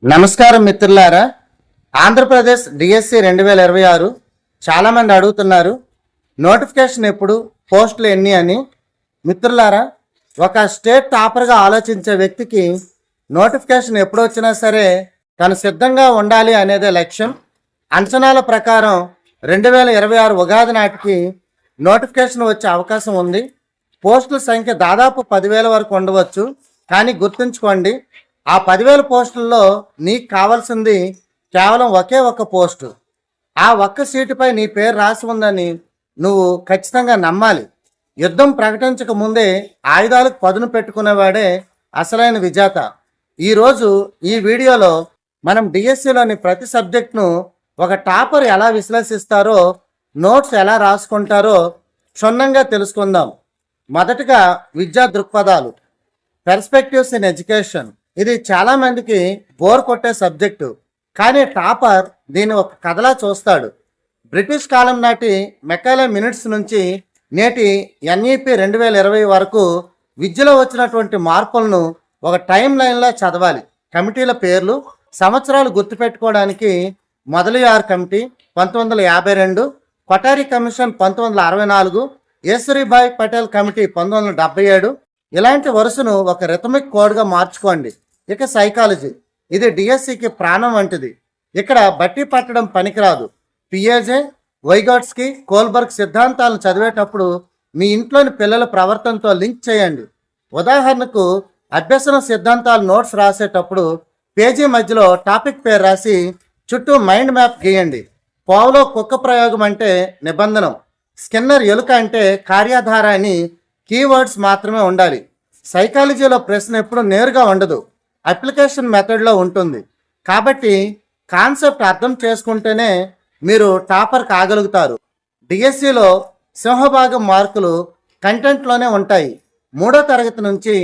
నమస్కారం మిత్రులారా. ఆంధ్రప్రదేశ్ డిఎస్సి 2026 చాలామంది అడుగుతున్నారు, నోటిఫికేషన్ ఎప్పుడు, పోస్టులు ఎన్ని అని. మిత్రులారా, ఒక స్టేట్ టాపర్గా ఆలోచించే వ్యక్తికి నోటిఫికేషన్ ఎప్పుడు వచ్చినా సరే తను సిద్ధంగా ఉండాలి అనేదే లక్ష్యం. అంచనాల ప్రకారం 2026 ఉగాది నాటికి నోటిఫికేషన్ వచ్చే అవకాశం ఉంది. పోస్టుల సంఖ్య దాదాపు 10,000 వరకు ఉండవచ్చు. కానీ గుర్తుంచుకోండి, ఆ 10,000 పోస్టుల్లో నీకు కావాల్సింది కేవలం ఒకే ఒక్క పోస్టు. ఆ ఒక్క సీటుపై నీ పేరు రాసి ఉందని నువ్వు ఖచ్చితంగా నమ్మాలి. యుద్ధం ప్రకటించక ముందే ఆయుధాలకు పదును పెట్టుకునేవాడే అసలైన విజేత. ఈరోజు ఈ వీడియోలో మనం డిఎస్సిలోని ప్రతి సబ్జెక్ట్ను ఒక టాపర్ ఎలా విశ్లేషిస్తారో, నోట్స్ ఎలా రాసుకుంటారో క్షుణ్ణంగా తెలుసుకుందాం. మొదటగా విద్యా దృక్పథాలు, పెర్స్పెక్టివ్స్ ఇన్ ఎడ్యుకేషన్. ఇది చాలామందికి బోర్ కొట్టే సబ్జెక్టు, కానీ టాపర్ దీన్ని ఒక కథలా చూస్తాడు. బ్రిటిష్ కాలం నాటి మెకాలే మినిట్స్ నుంచి నేటి ఎన్ఈపి 2020 వరకు విద్యలో వచ్చినటువంటి మార్పులను ఒక టైం లైన్లో చదవాలి. కమిటీల పేర్లు, సంవత్సరాలు గుర్తుపెట్టుకోవడానికి Mudaliar committee 1952, Kothari commission 1964, Ishwarbhai Patel committee 1977. ఇలాంటి వరుసను ఒక రిథమిక్ కోడ్గా మార్చుకోండి. ఇక సైకాలజీ, ఇది డిఎస్సికి ప్రాణం వంటిది. ఇక్కడ బట్టి పట్టడం పనికిరాదు. పిఏజే, వైగాట్స్కి, కోల్బర్గ్ సిద్ధాంతాలను చదివేటప్పుడు మీ ఇంట్లోని పిల్లల ప్రవర్తనతో లింక్ చేయండి. ఉదాహరణకు అభ్యసన సిద్ధాంతాలు నోట్స్ రాసేటప్పుడు పేజీ మధ్యలో టాపిక్ పేరు రాసి చుట్టూ మైండ్ మ్యాప్ గీయండి. పావులో కుక్క ప్రయోగం అంటే నిబంధనం, స్కిన్నర్ ఎలుక అంటే కార్యాధార అని కీవర్డ్స్ మాత్రమే ఉండాలి. సైకాలజీలో ప్రశ్న ఎప్పుడు నేరుగా ఉండదు, అప్లికేషన్ మెథడ్లో ఉంటుంది. కాబట్టి కాన్సెప్ట్ అర్థం చేసుకుంటేనే మీరు టాపర్ కాగలుగుతారు. డిఎస్సిలో సింహభాగం మార్కులు కంటెంట్లోనే ఉంటాయి. 3వ తరగతి నుంచి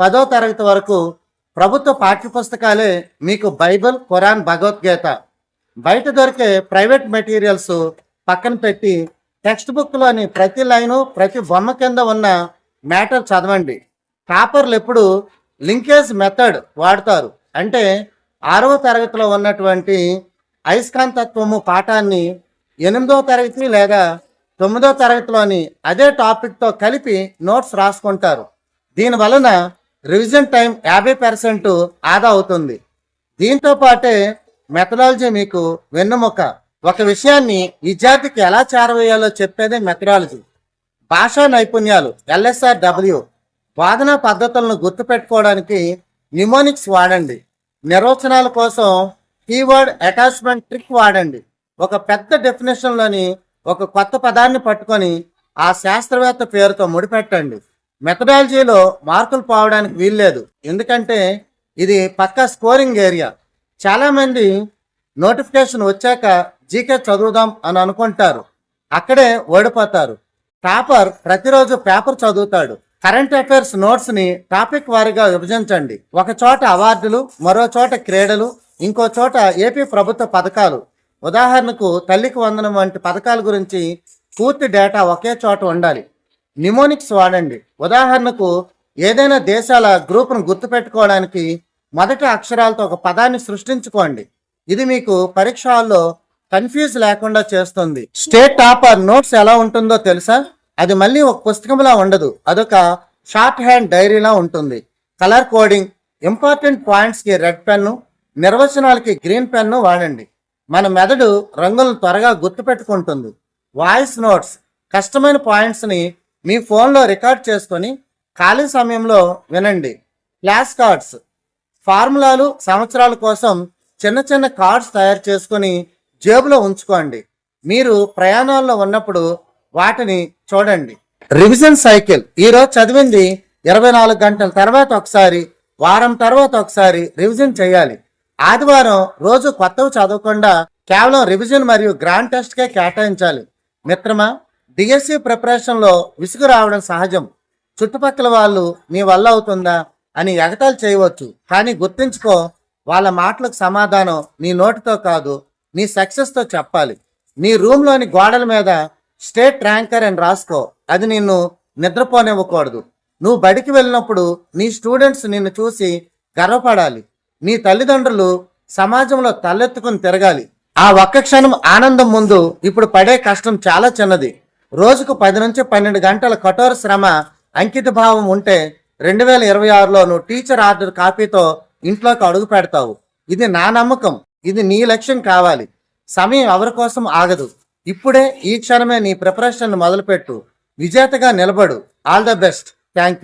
10వ తరగతి వరకు ప్రభుత్వ పాఠ్యపుస్తకాలే మీకు బైబిల్, ఖురాన్, భగవద్గీత. బయట దొరికే ప్రైవేట్ మెటీరియల్స్ పక్కన పెట్టి టెక్స్ట్ బుక్లోని ప్రతి లైను, ప్రతి బొమ్మ కింద ఉన్న మ్యాటర్ చదవండి. టాపర్లు ఎప్పుడు లింకేజ్ మెథడ్ వాడతారు. అంటే 6వ తరగతిలో ఉన్నటువంటి అయస్కాంతత్వము పాఠాన్ని 8వ తరగతి లేదా 9వ తరగతిలోని అదే టాపిక్తో కలిపి నోట్స్ రాసుకుంటారు. దీనివలన రివిజన్ టైం 50% ఆదా అవుతుంది. దీంతో పాటే మెథడాలజీ మీకు వెన్నుముక. ఒక విషయాన్ని విద్యార్థికి ఎలా చేరవేయాలో చెప్పేదే మెథడాలజీ. భాషా నైపుణ్యాలు, LSRW. వాదన పద్ధతులను గుర్తుపెట్టుకోవడానికి న్యూమోనిక్స్ వాడండి. నిర్వచనాల కోసం కీవర్డ్ అటాచ్మెంట్ ట్రిక్ వాడండి. ఒక పెద్ద డెఫినేషన్లోని ఒక కొత్త పదాన్ని పట్టుకొని ఆ శాస్త్రవేత్త పేరుతో ముడిపెట్టండి. మెథడాలజీలో మార్కులు పోవడానికి వీల్లేదు, ఎందుకంటే ఇది పక్కా స్కోరింగ్ ఏరియా. చాలామంది నోటిఫికేషన్ వచ్చాక జీకే చదువుదాం అని అనుకుంటారు, అక్కడే ఓడిపోతారు. టాపర్ ప్రతిరోజు పేపర్ చదువుతాడు. కరెంట్ అఫైర్స్ నోట్స్ని టాపిక్ వారీగా విభజించండి. ఒక చోట అవార్డులు, మరో చోట క్రీడలు, ఇంకో చోట ఏపీ ప్రభుత్వ పథకాలు. ఉదాహరణకు తల్లికి వందనం వంటి పథకాల గురించి పూర్తి డేటా ఒకే చోట ఉండాలి. న్యూమోనిక్స్ వాడండి. ఉదాహరణకు ఏదైనా దేశాల గ్రూప్ను గుర్తుపెట్టుకోవడానికి మొదటి అక్షరాలతో ఒక పదాన్ని సృష్టించుకోండి. ఇది మీకు పరీక్ష హాల్లో కన్ఫ్యూజ్ లేకుండా చేస్తుంది. స్టేట్ టాపర్ నోట్స్ ఎలా ఉంటుందో తెలుసా? అది మళ్ళీ ఒక పుస్తకంలా ఉండదు, అదొక షార్ట్ హ్యాండ్ డైరీలా ఉంటుంది. కలర్ కోడింగ్, ఇంపార్టెంట్ పాయింట్స్కి రెడ్ పెన్ను, నిర్వచనాలకి గ్రీన్ పెన్ను వాడండి. మన మెదడు రంగులను త్వరగా గుర్తుపెట్టుకుంటుంది. వాయిస్ నోట్స్, కష్టమైన పాయింట్స్ని మీ ఫోన్లో రికార్డ్ చేసుకొని ఖాళీ సమయంలో వినండి. ఫ్లాష్ కార్డ్స్, ఫార్ములాలు, సంవత్సరాల కోసం చిన్న చిన్న కార్డ్స్ తయారు చేసుకొని జేబులో ఉంచుకోండి. మీరు ప్రయాణాల్లో ఉన్నప్పుడు వాటిని చూడండి. రివిజన్ సైకిల్, ఈరోజు చదివింది 24 గంటల తర్వాత ఒకసారి, వారం తర్వాత ఒకసారి రివిజన్ చేయాలి. ఆదివారం రోజు కొత్తవి చదవకుండా కేవలం రివిజన్ మరియు గ్రాండ్ టెస్ట్కే కేటాయించాలి. మిత్రమా, డిఎస్సి ప్రిపరేషన్లో విసుగు రావడం సహజం. చుట్టుపక్కల వాళ్ళు నీ వల్ల అవుతుందా అని ఎగతాళి చేయవచ్చు, కానీ గుర్తుంచుకో, వాళ్ళ మాటలకు సమాధానం నీ నోటితో కాదు, నీ సక్సెస్తో చెప్పాలి. నీ రూమ్లోని గోడల మీద స్టేట్ ర్యాంకర్ అని రాసుకో, అది నిన్ను నిద్రపోనివ్వకూడదు. నువ్వు బడికి వెళ్ళినప్పుడు నీ స్టూడెంట్స్ నిన్ను చూసి గర్వపడాలి. నీ తల్లిదండ్రులు సమాజంలో తలెత్తుకుని తిరగాలి. ఆ ఒక్క క్షణం ఆనందం ముందు ఇప్పుడు పడే కష్టం చాలా చిన్నది. రోజుకు 10 నుంచి 12 గంటల కఠోర శ్రమ, అంకిత భావం ఉంటే 2026లో నువ్వు టీచర్ ఆర్డర్ కాపీతో ఇంట్లోకి అడుగు పెడతావు. ఇది నా నమ్మకం. ఇది నీ లక్ష్యం కావాలి. సమయం ఎవరి కోసం ఆగదు. ఇప్పుడే ఈ క్షణమే నీ ప్రిపరేషన్ మొదలుపెట్టు. విజేతగా నిలబడు. All the best. Thank you.